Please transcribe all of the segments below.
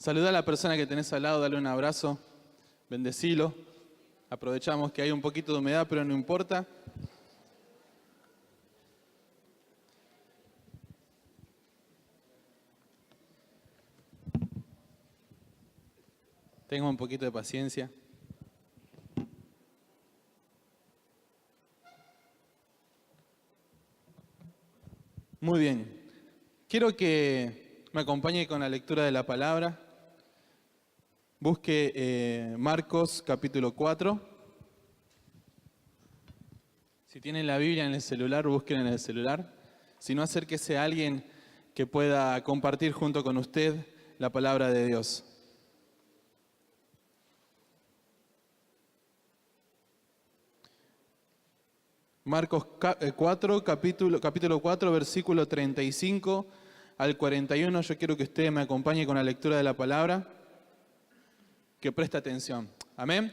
Saluda a la persona que tenés al lado, dale un abrazo, bendecilo. Aprovechamos que hay un poquito de humedad, pero no importa. Tenga un poquito de paciencia. Muy bien. Quiero que me acompañe con la lectura de la palabra. Busque Marcos capítulo 4. Si tienen la Biblia en el celular, busquen en el celular. Si no, acérquese a alguien que pueda compartir junto con usted la palabra de Dios. Marcos 4, capítulo 4, versículo 35 al 41. Yo quiero que usted me acompañe con la lectura de la palabra. Que preste atención. Amén.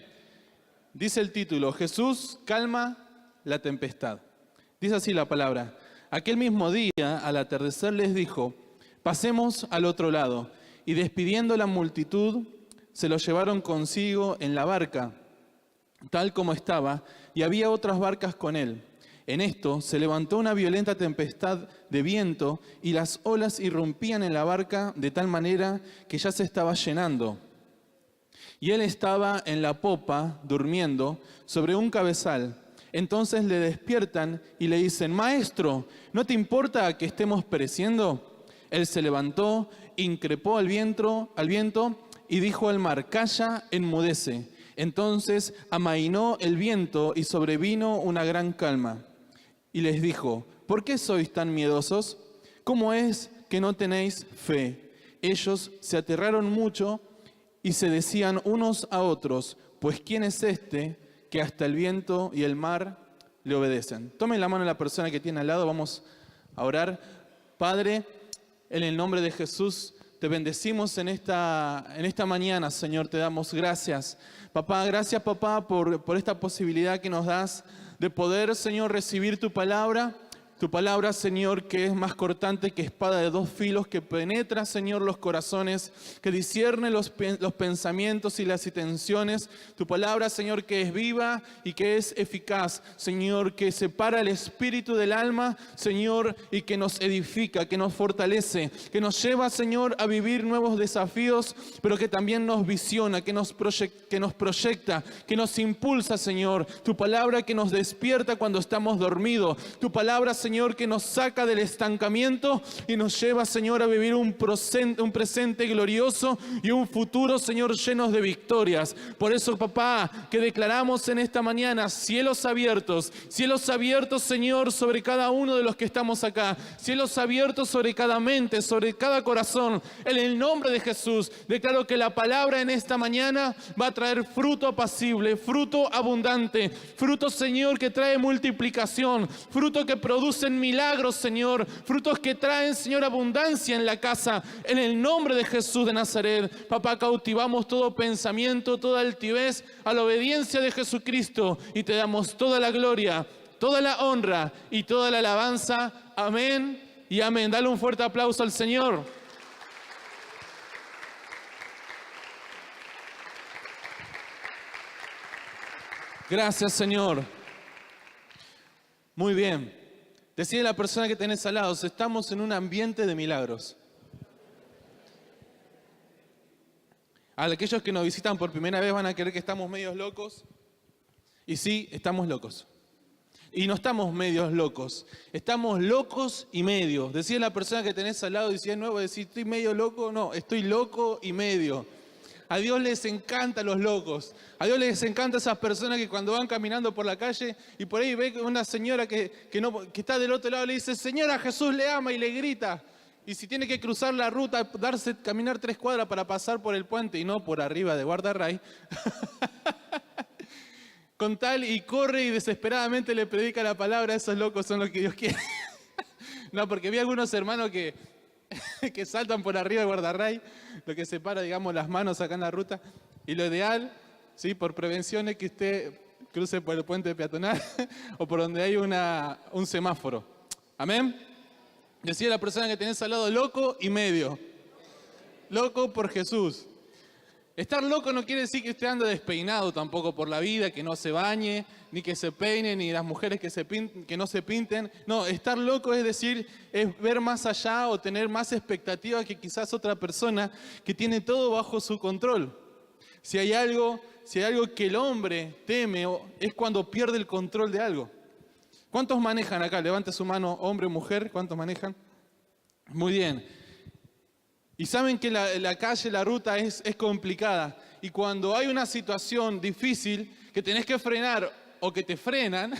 Dice el título: Jesús calma la tempestad. Dice así la palabra: Aquel mismo día, al atardecer, les dijo: pasemos al otro lado. Y despidiendo la multitud, se lo llevaron consigo en la barca, tal como estaba, y había otras barcas con él. En esto se levantó una violenta tempestad de viento, y las olas irrumpían en la barca de tal manera que ya se estaba llenando. Y él estaba en la popa, durmiendo, sobre un cabezal. Entonces le despiertan y le dicen: Maestro, ¿no te importa que estemos pereciendo? Él se levantó, increpó al viento y dijo al mar: Calla, enmudece. Entonces amainó el viento y sobrevino una gran calma. Y les dijo: ¿por qué sois tan miedosos? ¿Cómo es que no tenéis fe? Ellos se aterraron mucho y se decían unos a otros: pues ¿quién es este que hasta el viento y el mar le obedecen? Tomen la mano a la persona que tiene al lado, vamos a orar. Padre, en el nombre de Jesús, te bendecimos en esta mañana, Señor, te damos gracias. Papá, gracias, papá, por esta posibilidad que nos das de poder, Señor, recibir tu palabra. Tu palabra, Señor, que es más cortante que espada de dos filos, que penetra, Señor, los corazones, que discierne los pensamientos y las intenciones. Tu palabra, Señor, que es viva y que es eficaz, Señor, que separa el espíritu del alma, Señor, y que nos edifica, que nos fortalece, que nos lleva, Señor, a vivir nuevos desafíos, pero que también nos visiona, que nos proyecta, que nos impulsa, Señor. Tu palabra que nos despierta cuando estamos dormidos. Tu palabra, Señor, que nos saca del estancamiento y nos lleva, Señor, a vivir un presente glorioso y un futuro, Señor, llenos de victorias. Por eso, papá, que declaramos en esta mañana cielos abiertos, Señor, sobre cada uno de los que estamos acá, cielos abiertos sobre cada mente, sobre cada corazón. En el nombre de Jesús, declaro que la palabra en esta mañana va a traer fruto apacible, fruto abundante, fruto, Señor, que trae multiplicación, fruto que produce milagros, Señor, frutos que traen, Señor, abundancia en la casa. En el nombre de Jesús de Nazaret, papá, cautivamos todo pensamiento, toda altivez a la obediencia de Jesucristo y te damos toda la gloria, toda la honra y toda la alabanza. Amén y amén. Dale un fuerte aplauso al Señor. Gracias, Señor. Muy bien. Decide la persona que tenés al lado: estamos en un ambiente de milagros. A aquellos que nos visitan por primera vez van a creer que estamos medios locos. Y sí, estamos locos. Y no estamos medios locos, estamos locos y medio. Decide la persona que tenés al lado, y si es nuevo, decir: estoy medio loco. No, estoy loco y medio. A Dios les encantan los locos. A Dios les encantan esas personas que cuando van caminando por la calle y por ahí ve una señora que está del otro lado, le dice: Señora, Jesús le ama, y le grita. Y si tiene que cruzar la ruta, caminar 3 cuadras para pasar por el puente y no por arriba de Guardarray, con tal y corre y desesperadamente le predica la palabra. Esos locos son los que Dios quiere. No, porque vi algunos hermanos que saltan por arriba de Guardarray, lo que separa, digamos, las manos acá en la ruta. Y lo ideal, sí, por prevención, es que usted cruce por el puente peatonal o por donde hay un semáforo. Amén. Decía la persona que tenés al lado: loco y medio. Loco por Jesús. Estar loco no quiere decir que usted ande despeinado tampoco por la vida, que no se bañe, ni que se peine, ni las mujeres que no se pinten. No, estar loco es decir, es ver más allá o tener más expectativa que quizás otra persona que tiene todo bajo su control. Si hay algo que el hombre teme, es cuando pierde el control de algo. ¿Cuántos manejan acá? Levante su mano, hombre o mujer, ¿cuántos manejan? Muy bien. Y saben que la calle, la ruta es complicada. Y cuando hay una situación difícil que tenés que frenar o que te frenan,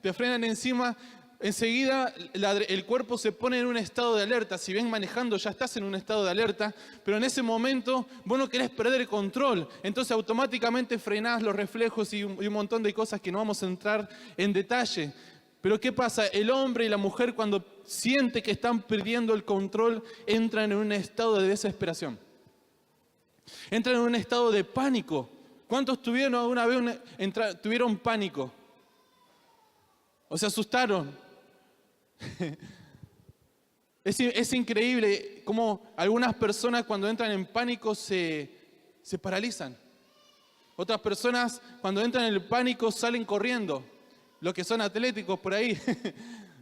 te frenan encima, enseguida el cuerpo se pone en un estado de alerta. Si ven manejando ya estás en un estado de alerta, pero en ese momento vos no querés perder el control. Entonces automáticamente frenás los reflejos y un montón de cosas que no vamos a entrar en detalle. Pero ¿qué pasa? El hombre y la mujer cuando siente que están perdiendo el control, entran en un estado de desesperación. Entran en un estado de pánico. ¿Cuántos tuvieron alguna vez tuvieron pánico? ¿O se asustaron? Es increíble cómo algunas personas cuando entran en pánico se paralizan. Otras personas cuando entran en el pánico salen corriendo. Los que son atléticos por ahí.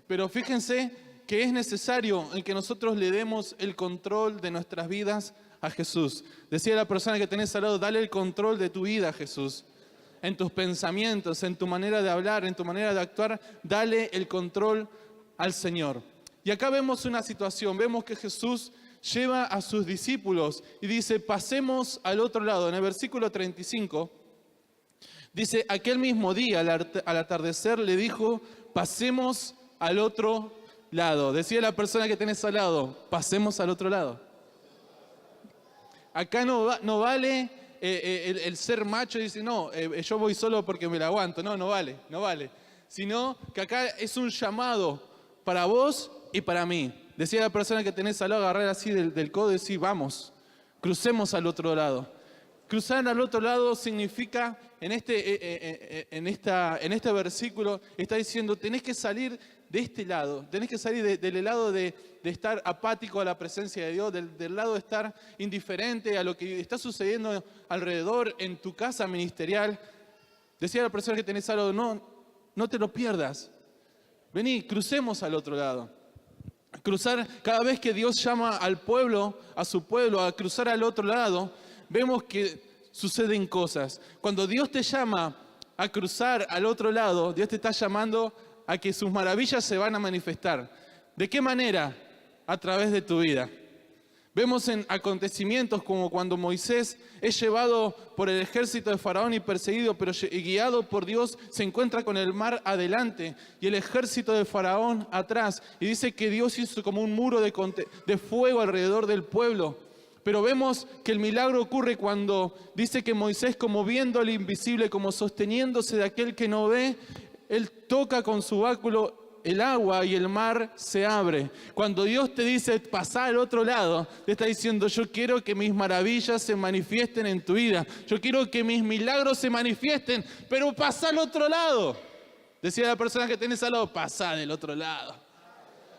Pero fíjense que es necesario el que nosotros le demos el control de nuestras vidas a Jesús. Decía la persona que tenés al lado, dale el control de tu vida a Jesús. En tus pensamientos, en tu manera de hablar, en tu manera de actuar, dale el control al Señor. Y acá vemos una situación, vemos que Jesús lleva a sus discípulos y dice, pasemos al otro lado. En el versículo 35, dice, aquel mismo día, al atardecer, le dijo, pasemos al otro lado. Decía la persona que tenés al lado, pasemos al otro lado. Acá no vale el ser macho y decir, no, yo voy solo porque me la aguanto. No vale. Sino que acá es un llamado para vos y para mí. Decía la persona que tenés al lado, agarrar así del codo y decir, vamos, crucemos al otro lado. Cruzar al otro lado significa, en este versículo, está diciendo, tenés que salir de este lado, tenés que salir del lado de estar apático a la presencia de Dios, del lado de estar indiferente a lo que está sucediendo alrededor en tu casa ministerial. Decía la persona que tenés al lado, no te lo pierdas. Vení, crucemos al otro lado. Cruzar, cada vez que Dios llama al pueblo, a su pueblo, a cruzar al otro lado, vemos que suceden cosas. Cuando Dios te llama a cruzar al otro lado, Dios te está llamando a que sus maravillas se van a manifestar. ¿De qué manera? A través de tu vida. Vemos en acontecimientos como cuando Moisés es llevado por el ejército de Faraón y perseguido, pero guiado por Dios se encuentra con el mar adelante y el ejército de Faraón atrás. Y dice que Dios hizo como un muro de fuego alrededor del pueblo. Pero vemos que el milagro ocurre cuando dice que Moisés, como viendo lo invisible, como sosteniéndose de aquel que no ve, él toca con su báculo el agua y el mar se abre. Cuando Dios te dice pasá al otro lado, te está diciendo yo quiero que mis maravillas se manifiesten en tu vida. Yo quiero que mis milagros se manifiesten, pero pasá al otro lado. Decía la persona que tenés al lado, pasá del otro lado.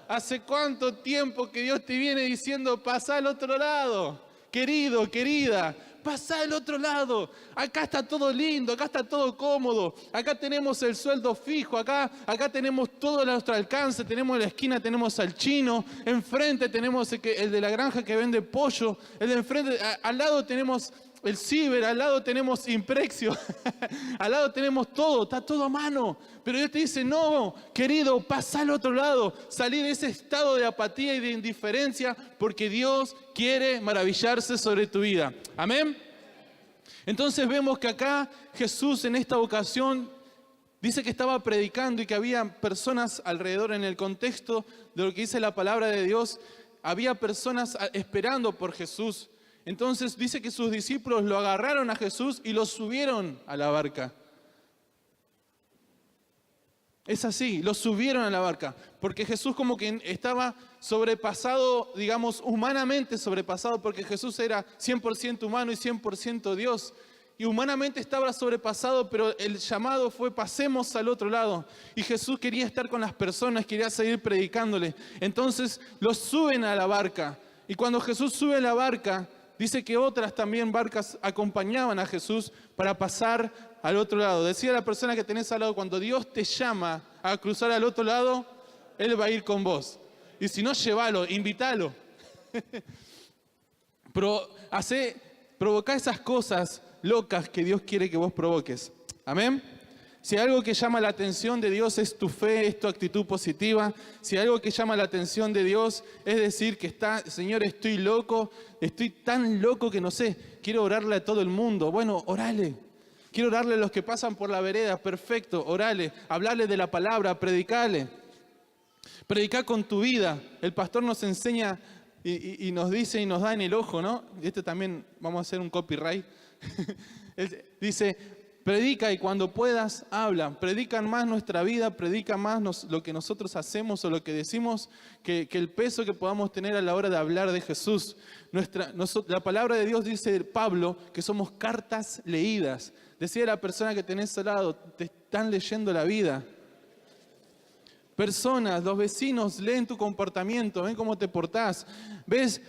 ¿Hace cuánto tiempo que Dios te viene diciendo pasá al otro lado? Querido, querida, pasá al otro lado. Acá está todo lindo, acá está todo cómodo. Acá tenemos el sueldo fijo, acá tenemos todo a nuestro alcance. Tenemos en la esquina, tenemos al chino. Enfrente tenemos el de la granja que vende pollo. El de enfrente, al lado tenemos el ciber, al lado tenemos Imprexio. Al lado tenemos todo, está todo a mano. Pero Dios te dice, no, querido, pasá al otro lado. Salí de ese estado de apatía y de indiferencia porque Dios quiere maravillarse sobre tu vida. Amén. Entonces vemos que acá Jesús en esta ocasión dice que estaba predicando y que había personas alrededor en el contexto de lo que dice la palabra de Dios. Había personas esperando por Jesús. Entonces dice que sus discípulos lo agarraron a Jesús y lo subieron a la barca. Es así, lo subieron a la barca, porque Jesús como que estaba sobrepasado, digamos, humanamente sobrepasado, porque Jesús era 100% humano y 100% Dios. Y humanamente estaba sobrepasado, pero el llamado fue pasemos al otro lado. Y Jesús quería estar con las personas, quería seguir predicándole. Entonces los suben a la barca. Y cuando Jesús sube a la barca, dice que otras también barcas acompañaban a Jesús para pasar al otro lado. Decía la persona que tenés al lado, cuando Dios te llama a cruzar al otro lado, Él va a ir con vos. Y si no, llévalo, invítalo. Provoca esas cosas locas que Dios quiere que vos provoques. Amén. Si algo que llama la atención de Dios es tu fe, es tu actitud positiva. Si algo que llama la atención de Dios es decir que Señor, estoy loco, estoy tan loco que no sé, quiero orarle a todo el mundo. Bueno, orale. Quiero orarle a los que pasan por la vereda, perfecto, orale. Hablarle de la palabra, predicale. Predicá con tu vida. El pastor nos enseña y nos dice y nos da en el ojo, ¿no? Este también vamos a hacer un copyright. Él dice, predica y cuando puedas, habla. Predican más nuestra vida, predica más lo que nosotros hacemos o lo que decimos que el peso que podamos tener a la hora de hablar de Jesús. La palabra de Dios dice Pablo que somos cartas leídas. Decía la persona que tenés al lado, te están leyendo la vida. Personas, los vecinos leen tu comportamiento, ven cómo te portás, ves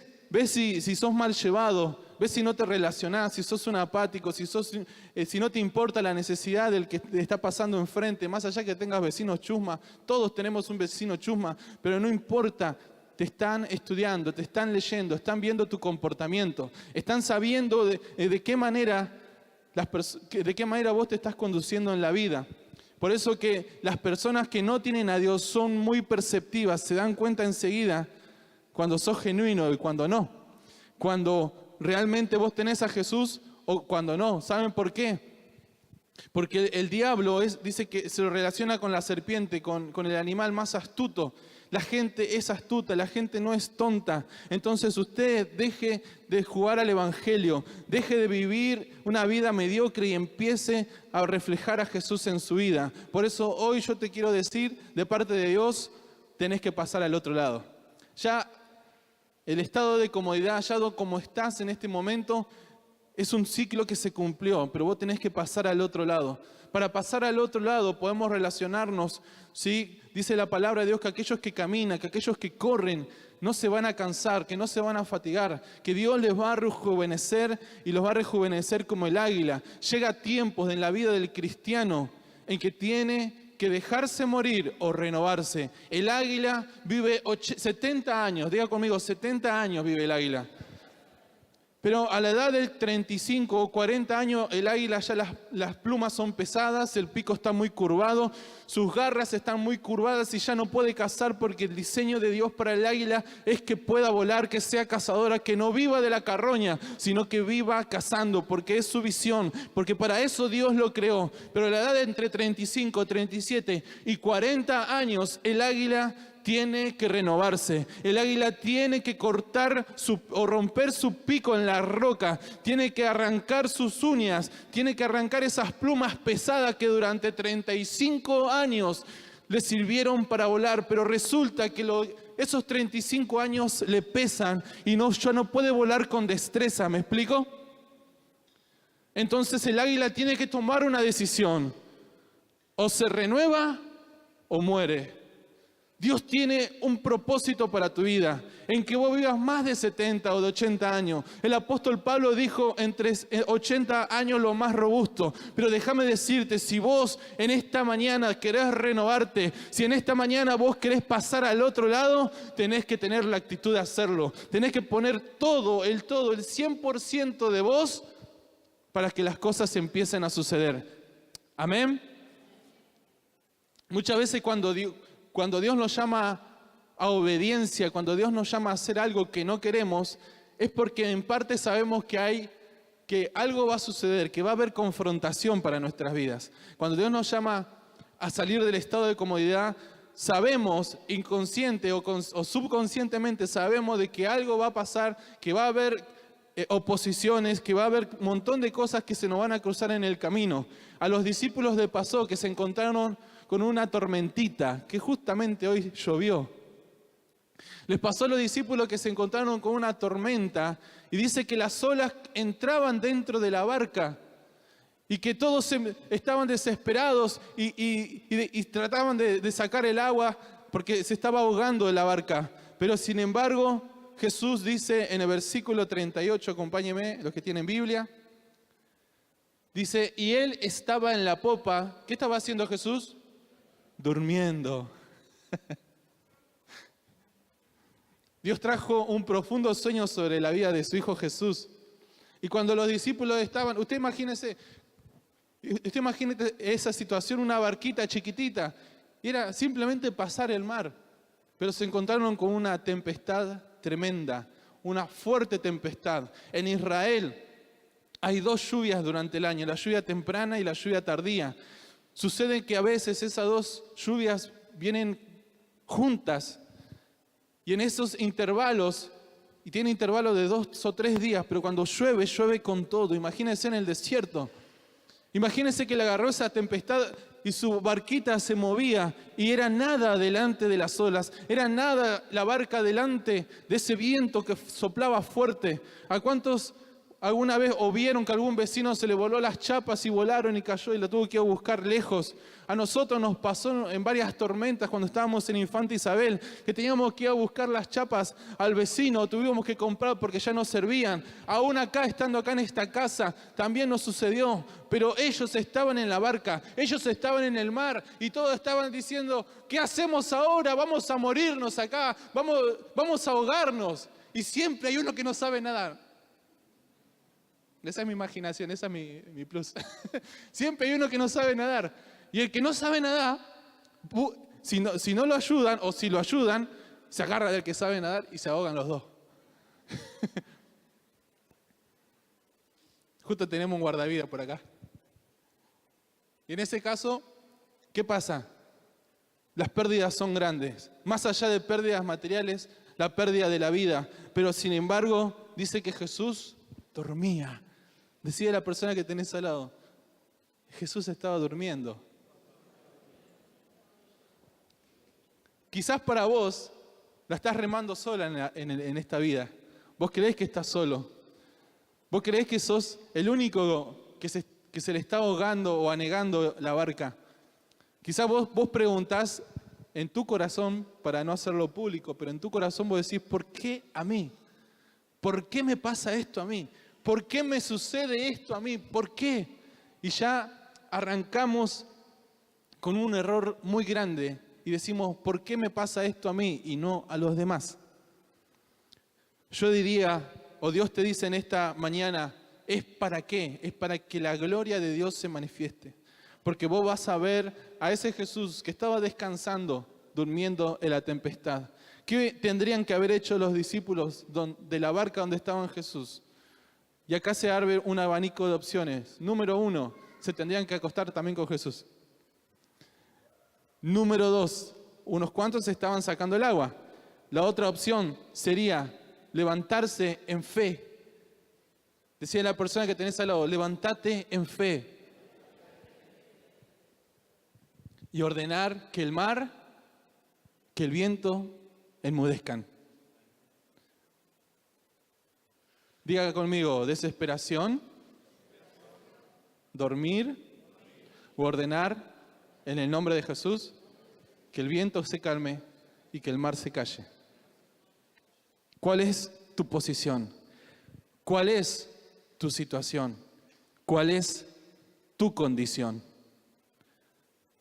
si sos mal llevado, ves si no te relacionás, si sos un apático, si no te importa la necesidad del que te está pasando enfrente, más allá que tengas vecinos chusma, todos tenemos un vecino chusma, pero no importa, te están estudiando, te están leyendo, están viendo tu comportamiento, están sabiendo de qué manera vos te estás conduciendo en la vida. Por eso que las personas que no tienen a Dios son muy perceptivas, se dan cuenta enseguida cuando sos genuino y cuando no. Cuando realmente vos tenés a Jesús o cuando no. ¿Saben por qué? Porque el diablo dice que se lo relaciona con la serpiente, con el animal más astuto. La gente es astuta, la gente no es tonta. Entonces usted deje de jugar al evangelio, deje de vivir una vida mediocre y empiece a reflejar a Jesús en su vida. Por eso hoy yo te quiero decir, de parte de Dios, tenés que pasar al otro lado. Ya el estado de comodidad, ya como estás en este momento, es un ciclo que se cumplió, pero vos tenés que pasar al otro lado. Para pasar al otro lado podemos relacionarnos, ¿sí? Dice la palabra de Dios que aquellos que caminan, que aquellos que corren, no se van a cansar, que no se van a fatigar, que Dios les va a rejuvenecer y los va a rejuvenecer como el águila. Llega tiempos en la vida del cristiano en que tiene que dejarse morir o renovarse. El águila vive 70 años, diga conmigo, 70 años vive el águila. Pero a la edad de 35 o 40 años, el águila ya las plumas son pesadas, el pico está muy curvado, sus garras están muy curvadas y ya no puede cazar porque el diseño de Dios para el águila es que pueda volar, que sea cazadora, que no viva de la carroña, sino que viva cazando, porque es su visión, porque para eso Dios lo creó. Pero a la edad de entre 35, 37 y 40 años, el águila tiene que renovarse. El águila tiene que cortar o romper su pico en la roca. Tiene que arrancar sus uñas. Tiene que arrancar esas plumas pesadas que durante 35 años le sirvieron para volar. Pero resulta que esos 35 años le pesan y ya no puede volar con destreza. ¿Me explico? Entonces el águila tiene que tomar una decisión. O se renueva o muere. Dios tiene un propósito para tu vida, en que vos vivas más de 70 o de 80 años. El apóstol Pablo dijo entre 80 años lo más robusto. Pero déjame decirte, si vos en esta mañana querés renovarte, si en esta mañana vos querés pasar al otro lado, tenés que tener la actitud de hacerlo. Tenés que poner todo, el 100% de vos para que las cosas empiecen a suceder. Amén. Muchas veces cuando Dios nos llama a obediencia, cuando Dios nos llama a hacer algo que no queremos, es porque en parte sabemos que algo va a suceder, que va a haber confrontación para nuestras vidas. Cuando Dios nos llama a salir del estado de comodidad, sabemos, inconsciente o subconscientemente, sabemos de que algo va a pasar, que va a haber oposiciones, que va a haber un montón de cosas que se nos van a cruzar en el camino. A los discípulos le pasó que se encontraron con una tormentita, que justamente hoy llovió. Les pasó a los discípulos que se encontraron con una tormenta y dice que las olas entraban dentro de la barca y que todos estaban desesperados y trataban de sacar el agua porque se estaba ahogando la barca. Pero sin embargo, Jesús dice en el versículo 38, acompáñenme, los que tienen Biblia. Dice, y él estaba en la popa. ¿Qué estaba haciendo Jesús? Durmiendo. Dios trajo un profundo sueño sobre la vida de su Hijo Jesús. Y cuando los discípulos estaban, usted imagínese esa situación, una barquita chiquitita. Era simplemente pasar el mar. Pero se encontraron con una tempestad tremenda, una fuerte tempestad. En Israel hay 2 lluvias durante el año, la lluvia temprana y la lluvia tardía. Sucede que a veces esas 2 lluvias vienen juntas. Y en esos intervalos, y tiene intervalos de 2 o 3 días, pero cuando llueve, llueve con todo. Imagínense en el desierto. Imagínense que le agarró esa tempestad y su barquita se movía y era nada delante de las olas, era nada la barca delante de ese viento que soplaba fuerte. ¿A cuántos alguna vez o vieron que a algún vecino se le voló las chapas y volaron y cayó y la tuvo que ir a buscar lejos? A nosotros nos pasó en varias tormentas cuando estábamos en Infanta Isabel, que teníamos que ir a buscar las chapas al vecino, tuvimos que comprar porque ya no servían. Aún acá, estando acá en esta casa, también nos sucedió, pero ellos estaban en la barca, ellos estaban en el mar y todos estaban diciendo, ¿qué hacemos ahora? Vamos a morirnos acá, vamos a ahogarnos. Y siempre hay uno que no sabe nadar. Esa es mi imaginación, esa es mi plus. Siempre hay uno que no sabe nadar. Y el que no sabe nadar, si no lo ayudan o si lo ayudan, se agarra del que sabe nadar y se ahogan los dos. Justo tenemos un guardavidas por acá. Y en ese caso, ¿qué pasa? Las pérdidas son grandes. Más allá de pérdidas materiales, la pérdida de la vida. Pero sin embargo, dice que Jesús dormía. Decía la persona que tenés al lado, Jesús estaba durmiendo. Quizás para vos la estás remando sola en esta vida. Vos creés que estás solo. Vos creés que sos el único que se le está ahogando o anegando la barca. Quizás vos preguntás en tu corazón, para no hacerlo público, pero en tu corazón vos decís, ¿por qué a mí? ¿Por qué me pasa esto a mí? ¿Por qué me sucede esto a mí? ¿Por qué? Y ya arrancamos con un error muy grande y decimos, ¿por qué me pasa esto a mí y no a los demás? Yo diría, o Dios te dice en esta mañana, ¿es para qué? Es para que la gloria de Dios se manifieste. Porque vos vas a ver a ese Jesús que estaba descansando, durmiendo en la tempestad. ¿Qué tendrían que haber hecho los discípulos de la barca donde estaban Jesús? Y acá se abre un abanico de opciones. Número 1, se tendrían que acostar también con Jesús. Número 2, unos cuantos estaban sacando el agua. La otra opción sería levantarse en fe. Decía la persona que tenés al lado, levántate en fe. Y ordenar que el mar, que el viento enmudezcan. Diga conmigo, desesperación, dormir, o ordenar en el nombre de Jesús que el viento se calme y que el mar se calle. ¿Cuál es tu posición? ¿Cuál es tu situación? ¿Cuál es tu condición?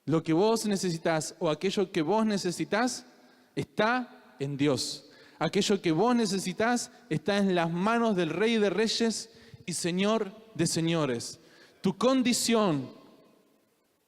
Lo que vos necesitas o aquello que vos necesitas está en Dios. Aquello que vos necesitas está en las manos del Rey de Reyes y Señor de Señores. Tu condición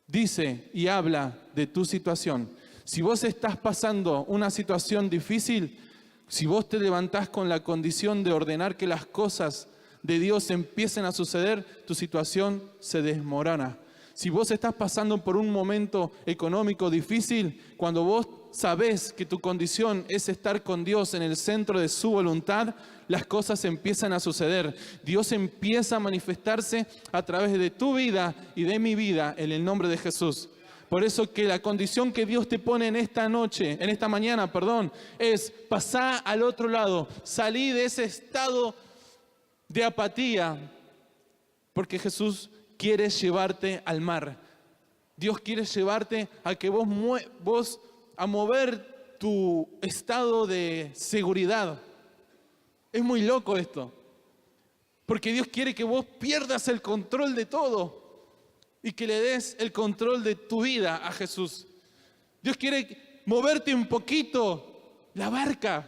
dice y habla de tu situación. Si vos estás pasando una situación difícil, si vos te levantás con la condición de ordenar que las cosas de Dios empiecen a suceder, tu situación se desmorona. Si vos estás pasando por un momento económico difícil, cuando vos sabés que tu condición es estar con Dios en el centro de su voluntad, las cosas empiezan a suceder. Dios empieza a manifestarse a través de tu vida y de mi vida en el nombre de Jesús. Por eso que la condición que Dios te pone en esta mañana, es pasar al otro lado, salir de ese estado de apatía, porque Jesús quiere llevarte al mar. Dios quiere llevarte a que vos a mover tu estado de seguridad. Es muy loco esto. Porque Dios quiere que vos pierdas el control de todo y que le des el control de tu vida a Jesús. Dios quiere moverte un poquito la barca.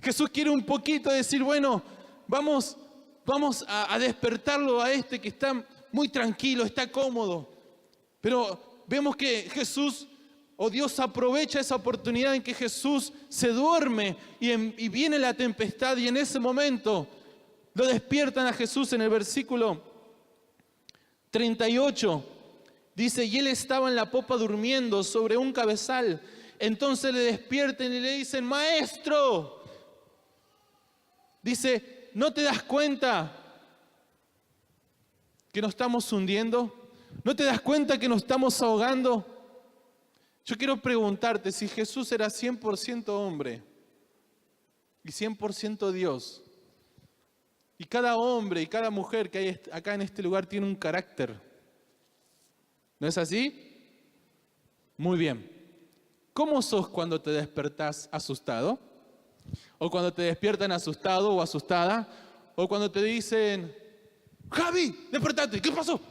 Jesús quiere un poquito decir, bueno, vamos a despertarlo a este que está muy tranquilo, está cómodo. Pero vemos que Jesús o Dios aprovecha esa oportunidad en que Jesús se duerme y viene la tempestad, y en ese momento lo despiertan a Jesús. En el versículo 38 dice, y él estaba en la popa durmiendo sobre un cabezal. Entonces le despiertan y le dicen, maestro, dice, ¿no te das cuenta que nos estamos hundiendo? ¿No te das cuenta que nos estamos ahogando? Yo quiero preguntarte, si Jesús era 100% hombre y 100% Dios, y cada hombre y cada mujer que hay acá en este lugar tiene un carácter, ¿no es así? Muy bien. ¿Cómo sos cuando te despertás asustado? ¿O cuando te despiertan asustado o asustada? ¿O cuando te dicen, Javi, despertate, ¿qué pasó?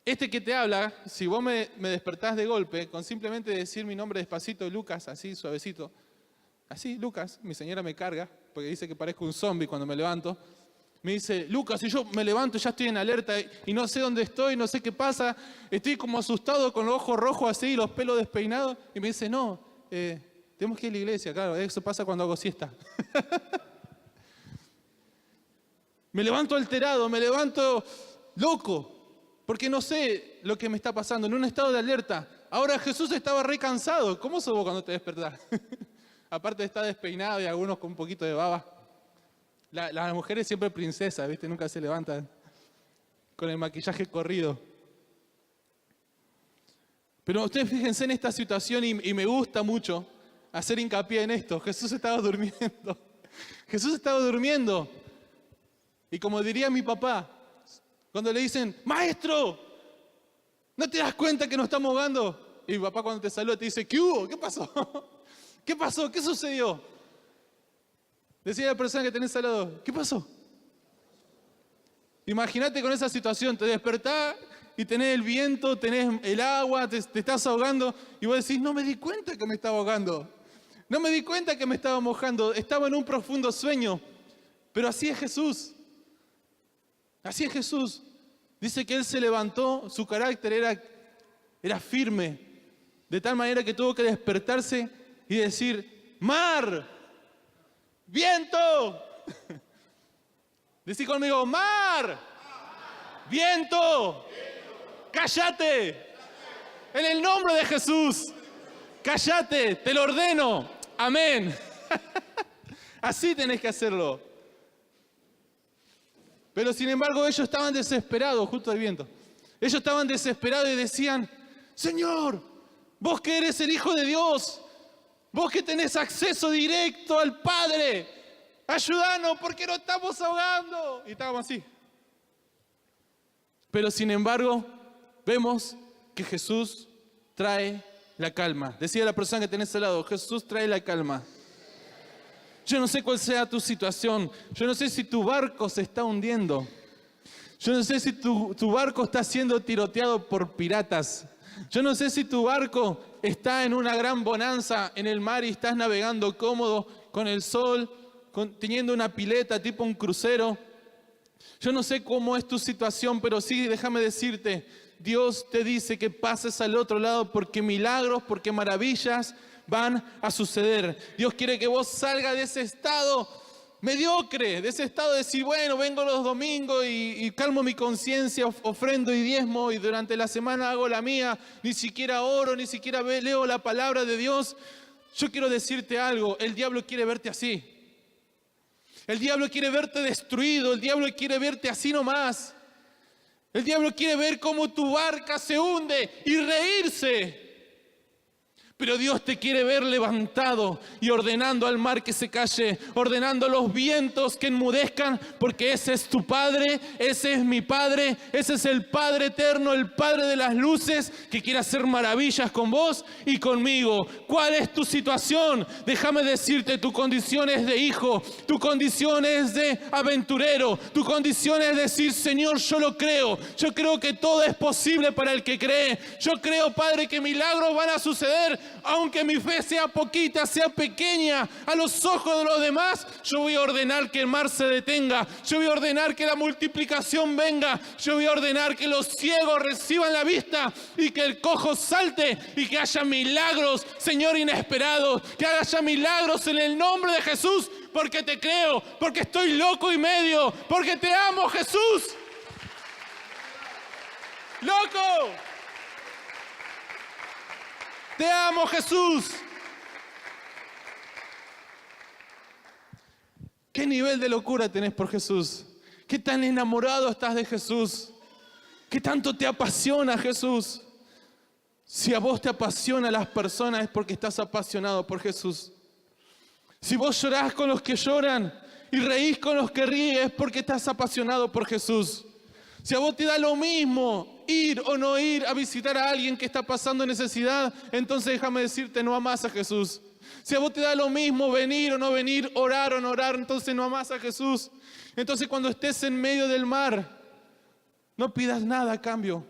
Este que te habla, si vos me despertás de golpe, con simplemente decir mi nombre despacito, Lucas, así suavecito, así, Lucas, mi señora me carga, porque dice que parezco un zombie cuando me levanto, me dice, Lucas, y yo me levanto, ya estoy en alerta y no sé dónde estoy, no sé qué pasa, estoy como asustado con los ojos rojos así, los pelos despeinados, y me dice, no, tenemos que ir a la iglesia, claro, eso pasa cuando hago siesta. Me levanto alterado, me levanto loco, porque no sé lo que me está pasando, en un estado de alerta. Ahora Jesús estaba re cansado. ¿Cómo sos vos cuando te despertás? Aparte de estar despeinado y algunos con un poquito de baba. Las mujeres siempre princesas, ¿viste? Nunca se levantan con el maquillaje corrido. Pero ustedes fíjense en esta situación y me gusta mucho hacer hincapié en esto. Jesús estaba durmiendo. Jesús estaba durmiendo. Y como diría mi papá, cuando le dicen, maestro, ¿no te das cuenta que nos estamos ahogando? Y mi papá cuando te saluda te dice, ¿qué hubo? ¿Qué pasó? ¿Qué pasó? ¿Qué sucedió? Decía la persona que tenés al lado, ¿qué pasó? Imagínate con esa situación, te despertás y tenés el viento, tenés el agua, te estás ahogando y vos decís, no me di cuenta que me estaba ahogando. No me di cuenta que me estaba mojando, estaba en un profundo sueño. Pero así es Jesús. Así es Jesús. Dice que Él se levantó, su carácter era firme, de tal manera que tuvo que despertarse y decir, mar, viento. Decí conmigo, mar, viento, cállate. En el nombre de Jesús, cállate, te lo ordeno. Amén. Así tenés que hacerlo. Pero sin embargo ellos estaban desesperados, justo el viento. Ellos estaban desesperados y decían, Señor, vos que eres el Hijo de Dios, vos que tenés acceso directo al Padre, ayúdanos porque nos estamos ahogando. Y estábamos así. Pero sin embargo, vemos que Jesús trae la calma. Decía la persona que tenés al lado, Jesús trae la calma. Yo no sé cuál sea tu situación. Yo no sé si tu barco se está hundiendo. Yo no sé si tu barco está siendo tiroteado por piratas. Yo no sé si tu barco está en una gran bonanza en el mar y estás navegando cómodo con el sol, teniendo una pileta tipo un crucero. Yo no sé cómo es tu situación, pero sí, déjame decirte, Dios te dice que pases al otro lado porque milagros, porque maravillas van a suceder. Dios quiere que vos salgas de ese estado mediocre, de ese estado de decir, bueno, vengo los domingos y calmo mi conciencia, ofrendo y diezmo y durante la semana hago la mía, ni siquiera oro, ni siquiera leo la palabra de Dios. Yo quiero decirte algo, el diablo quiere verte así. El diablo quiere verte destruido, el diablo quiere verte así nomás. El diablo quiere ver cómo tu barca se hunde y reírse. Pero Dios te quiere ver levantado y ordenando al mar que se calle, ordenando a los vientos que enmudezcan, porque ese es tu Padre, ese es mi Padre, ese es el Padre eterno, el Padre de las luces, que quiere hacer maravillas con vos y conmigo. ¿Cuál es tu situación? Déjame decirte, tu condición es de hijo, tu condición es de aventurero, tu condición es decir, Señor, yo lo creo, yo creo que todo es posible para el que cree, yo creo, Padre, que milagros van a suceder. Aunque mi fe sea poquita, sea pequeña a los ojos de los demás, yo voy a ordenar que el mar se detenga, yo voy a ordenar que la multiplicación venga, yo voy a ordenar que los ciegos reciban la vista y que el cojo salte y que haya milagros, Señor, inesperados, que haya milagros en el nombre de Jesús, porque te creo, porque estoy loco y medio, porque te amo, Jesús. ¡Loco! Te amo, Jesús. ¿Qué nivel de locura tenés por Jesús? ¿Qué tan enamorado estás de Jesús? ¿Qué tanto te apasiona Jesús? Si a vos te apasiona las personas es porque estás apasionado por Jesús. Si vos llorás con los que lloran y reís con los que ríen es porque estás apasionado por Jesús. Si a vos te da lo mismo ir o no ir a visitar a alguien que está pasando necesidad, entonces déjame decirte, no amás a Jesús. Si a vos te da lo mismo venir o no venir, orar o no orar, entonces no amás a Jesús. Entonces cuando estés en medio del mar, no pidas nada a cambio.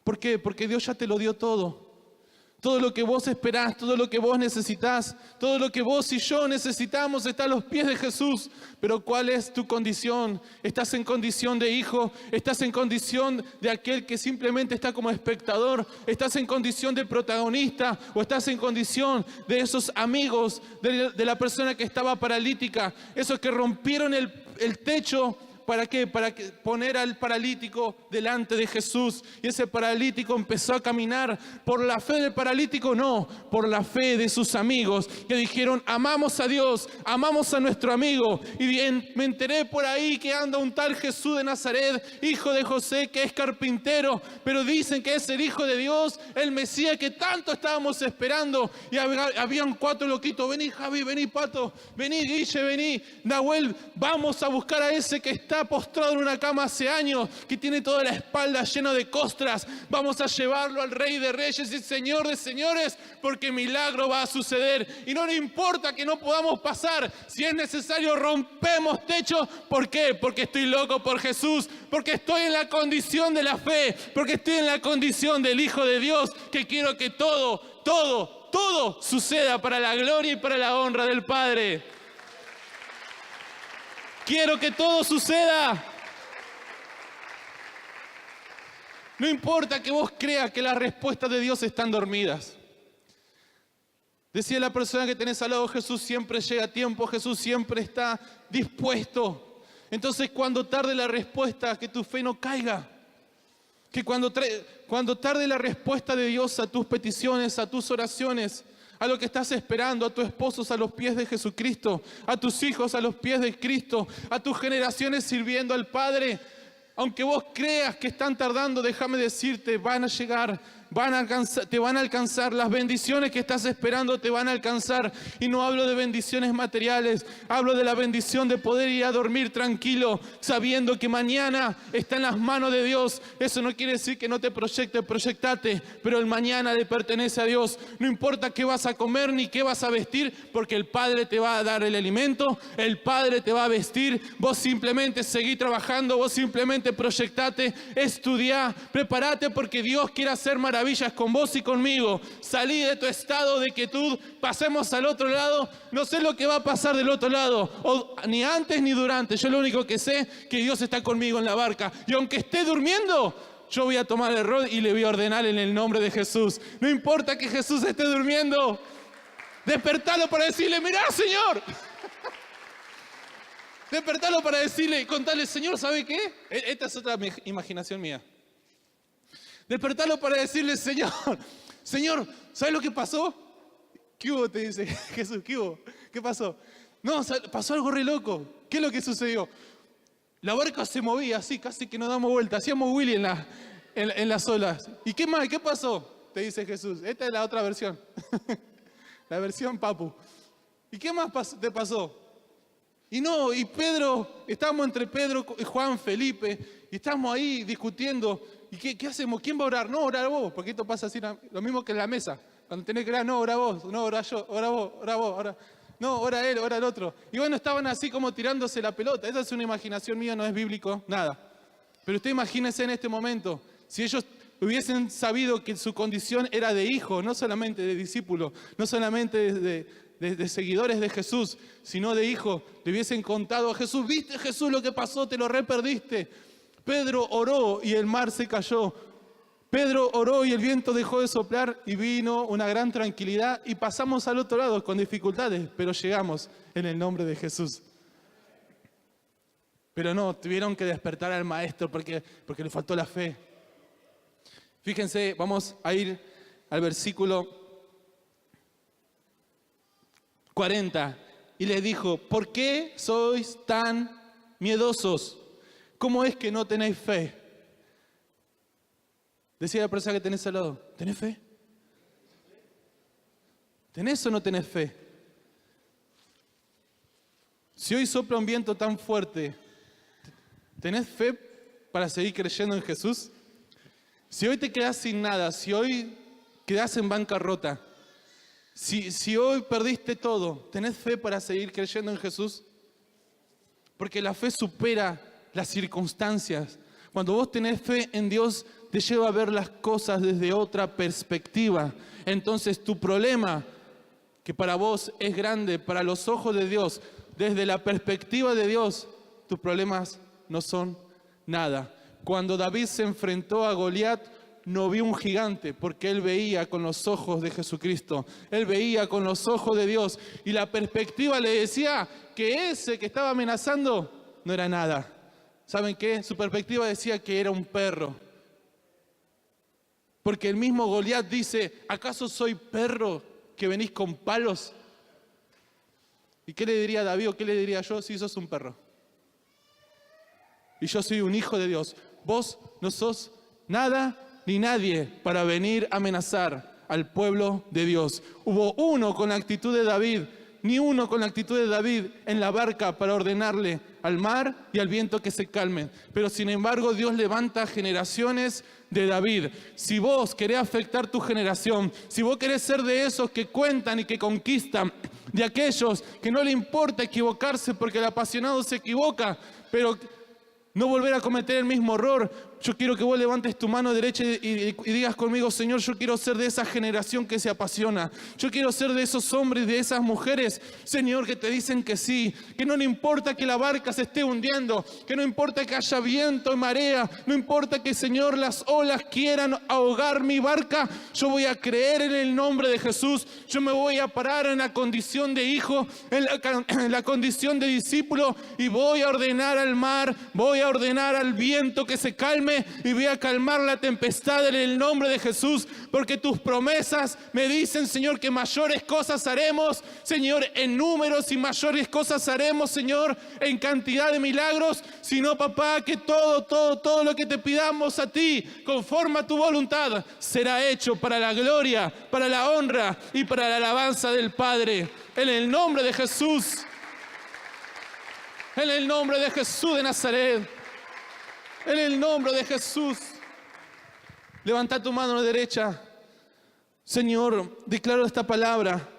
¿Por qué? Porque Dios ya te lo dio todo. Todo lo que vos esperás, todo lo que vos necesitás, todo lo que vos y yo necesitamos está a los pies de Jesús. Pero ¿cuál es tu condición? ¿Estás en condición de hijo? ¿Estás en condición de aquel que simplemente está como espectador? ¿Estás en condición de protagonista? ¿O estás en condición de esos amigos, de la persona que estaba paralítica? Esos que rompieron el techo. ¿Para qué? Para poner al paralítico delante de Jesús. Y ese paralítico empezó a caminar. ¿Por la fe del paralítico? No, por la fe de sus amigos que dijeron, amamos a Dios, amamos a nuestro amigo. Y me enteré por ahí que anda un tal Jesús de Nazaret, hijo de José, que es carpintero, pero dicen que es el Hijo de Dios, el Mesías que tanto estábamos esperando. Y habían 4 loquitos, vení Javi, vení Pato, vení Guille, vení Nahuel, vamos a buscar a ese que está postrado en una cama hace años, que tiene toda la espalda llena de costras. Vamos a llevarlo al Rey de Reyes y Señor de Señores, porque milagro va a suceder. Y no le importa que no podamos pasar. Si es necesario, rompemos techos. ¿Por qué? Porque estoy loco por Jesús, porque estoy en la condición de la fe, porque estoy en la condición del Hijo de Dios, que quiero que todo suceda para la gloria y para la honra del Padre. Quiero que todo suceda. No importa que vos creas que las respuestas de Dios están dormidas. Decía la persona que tenés al lado, Jesús siempre llega a tiempo, Jesús siempre está dispuesto. Entonces cuando tarde la respuesta, que tu fe no caiga. Que cuando tarde la respuesta de Dios a tus peticiones, a tus oraciones, a lo que estás esperando, a tus esposos a los pies de Jesucristo, a tus hijos a los pies de Cristo, a tus generaciones sirviendo al Padre. Aunque vos creas que están tardando, déjame decirte, van a llegar, te van a alcanzar. Las bendiciones que estás esperando te van a alcanzar. Y no hablo de bendiciones materiales, hablo de la bendición de poder ir a dormir tranquilo, sabiendo que mañana está en las manos de Dios. Eso no quiere decir que no te proyectes, proyectate, pero el mañana le pertenece a Dios. No importa qué vas a comer ni qué vas a vestir, porque el Padre te va a dar el alimento, el Padre te va a vestir. Vos simplemente seguí trabajando, vos simplemente proyectate, estudiá, prepárate, porque Dios quiere hacer maravillas con vos y conmigo. Salí de tu estado de quietud, pasemos al otro lado. No sé lo que va a pasar del otro lado, ni antes ni durante. Yo lo único que sé es que Dios está conmigo en la barca. Y aunque esté durmiendo, yo voy a tomar el rol y le voy a ordenar en el nombre de Jesús. No importa que Jesús esté durmiendo, despertalo para decirle, mirá, Señor. Despertarlo para decirle y contarle, Señor, ¿sabe qué? Esta es otra imaginación mía. Despertarlo para decirle, Señor, ¿sabes lo que pasó? ¿Qué hubo? Te dice Jesús, ¿qué hubo? ¿Qué pasó? No, pasó algo re loco. ¿Qué es lo que sucedió? La barca se movía así, casi que nos damos vuelta. Hacíamos Willy en las olas. ¿Y qué más? ¿Qué pasó? te dice Jesús. Esta es la otra versión. La versión papu. ¿Y qué más te pasó? Y Pedro, estábamos entre Pedro, Juan, Felipe, y estamos ahí discutiendo. ¿Y qué hacemos? ¿Quién va a orar? No, orar vos, porque esto pasa así, lo mismo que en la mesa. Cuando tenés que orar, no, ora vos, no, ora yo, ora vos, ora. No, ora él, ora el otro. Y bueno, estaban así como tirándose la pelota. Esa es una imaginación mía, no es bíblico, nada. Pero usted imagínese en este momento, si ellos hubiesen sabido que su condición era de hijo, no solamente de discípulo, no solamente de seguidores de Jesús, sino de hijo, le hubiesen contado a Jesús, ¿viste Jesús lo que pasó? Te lo reperdiste. Pedro oró y el mar se cayó. Pedro oró y el viento dejó de soplar y vino una gran tranquilidad y pasamos al otro lado con dificultades, pero llegamos en el nombre de Jesús. Pero no, tuvieron que despertar al maestro porque le faltó la fe. Fíjense, vamos a ir al versículo 40. Y les dijo, ¿por qué sois tan miedosos? ¿Cómo es que no tenéis fe? Decía la persona que tenés al lado, ¿tenés fe? ¿Tenés o no tenés fe? Si hoy sopla un viento tan fuerte, ¿tenés fe para seguir creyendo en Jesús? Si hoy te quedás sin nada, si hoy quedás en bancarrota, si hoy perdiste todo, ¿tenés fe para seguir creyendo en Jesús? Porque la fe supera las circunstancias. Cuando vos tenés fe en Dios, te lleva a ver las cosas desde otra perspectiva. Entonces tu problema, que para vos es grande, para los ojos de Dios, desde la perspectiva de Dios, tus problemas no son nada. Cuando David se enfrentó a Goliat, no vio un gigante, porque él veía con los ojos de Jesucristo. Él veía con los ojos de Dios. Y la perspectiva le decía que ese que estaba amenazando no era nada. ¿Saben qué? Su perspectiva decía que era un perro. Porque el mismo Goliat dice, ¿acaso soy perro que venís con palos? ¿Y qué le diría David o qué le diría yo si sos un perro? Y yo soy un hijo de Dios. Vos no sos nada ni nadie para venir a amenazar al pueblo de Dios. Hubo uno con la actitud de David, ni uno con la actitud de David en la barca para ordenarle al mar y al viento que se calmen. Pero sin embargo Dios levanta generaciones de David. Si vos querés afectar tu generación, si vos querés ser de esos que cuentan y que conquistan, de aquellos que no le importa equivocarse porque el apasionado se equivoca, pero no volver a cometer el mismo error, yo quiero que vos levantes tu mano derecha y digas conmigo, Señor, yo quiero ser de esa generación que se apasiona. Yo quiero ser de esos hombres, de esas mujeres, Señor, que te dicen que sí, que no le importa que la barca se esté hundiendo, que no importa que haya viento y marea, no importa que, Señor, las olas quieran ahogar mi barca, yo voy a creer en el nombre de Jesús, yo me voy a parar en la condición de hijo, en la condición de discípulo y voy a ordenar al mar, voy a ordenar al viento que se calme y voy a calmar la tempestad en el nombre de Jesús, porque tus promesas me dicen, Señor, que mayores cosas haremos, Señor, en números y mayores cosas haremos, Señor, en cantidad de milagros, sino, papá, que todo lo que te pidamos a ti, conforme a tu voluntad, será hecho para la gloria, para la honra y para la alabanza del Padre, en el nombre de Jesús, en el nombre de Jesús de Nazaret. En el nombre de Jesús. Levanta tu mano derecha. Señor, declaro esta palabra.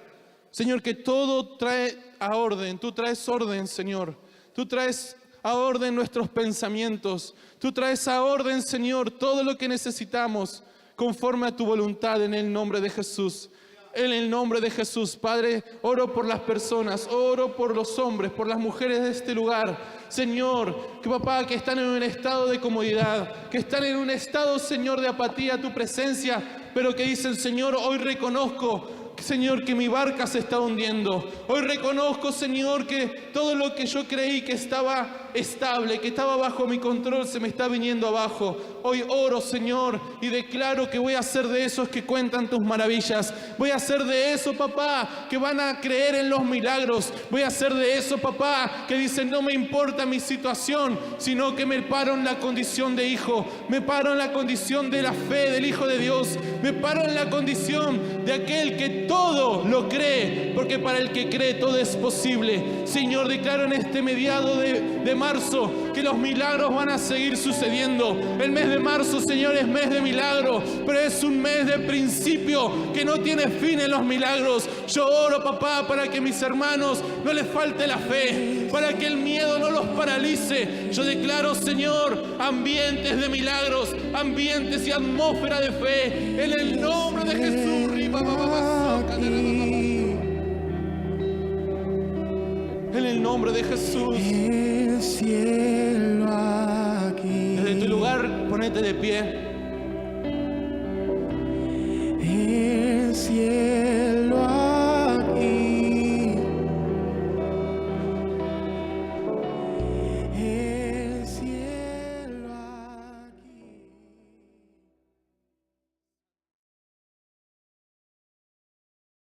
Señor, que todo trae a orden. Tú traes orden, Señor. Tú traes a orden nuestros pensamientos. Tú traes a orden, Señor, todo lo que necesitamos conforme a tu voluntad en el nombre de Jesús. En el nombre de Jesús, Padre, oro por las personas, oro por los hombres, por las mujeres de este lugar. Señor, que papá, que están en un estado de comodidad, que están en un estado, Señor, de apatía a tu presencia, pero que dicen, Señor, hoy reconozco, Señor, que mi barca se está hundiendo. Hoy reconozco, Señor, que todo lo que yo creí que estaba estable, que estaba bajo mi control, se me está viniendo abajo. Hoy oro, Señor, y declaro que voy a ser de esos que cuentan tus maravillas. Voy a ser de esos, papá, que van a creer en los milagros. Voy a ser de esos, papá, que dicen, no me importa mi situación, sino que me paro en la condición de hijo. Me paro en la condición de la fe del Hijo de Dios. Me paro en la condición de aquel que todo lo cree, porque para el que cree todo es posible. Señor, declaro en este mediado de marzo que los milagros van a seguir sucediendo. El mes de marzo, Señor, es mes de milagro, pero es un mes de principio que no tiene fin en los milagros. Yo oro, papá, para que mis hermanos no les falte la fe, para que el miedo no los paralice. Yo declaro, Señor, ambientes de milagros, ambientes y atmósfera de fe, en el nombre de Jesús. En el nombre de Jesús. El cielo aquí. Desde tu lugar, ponete de pie. El cielo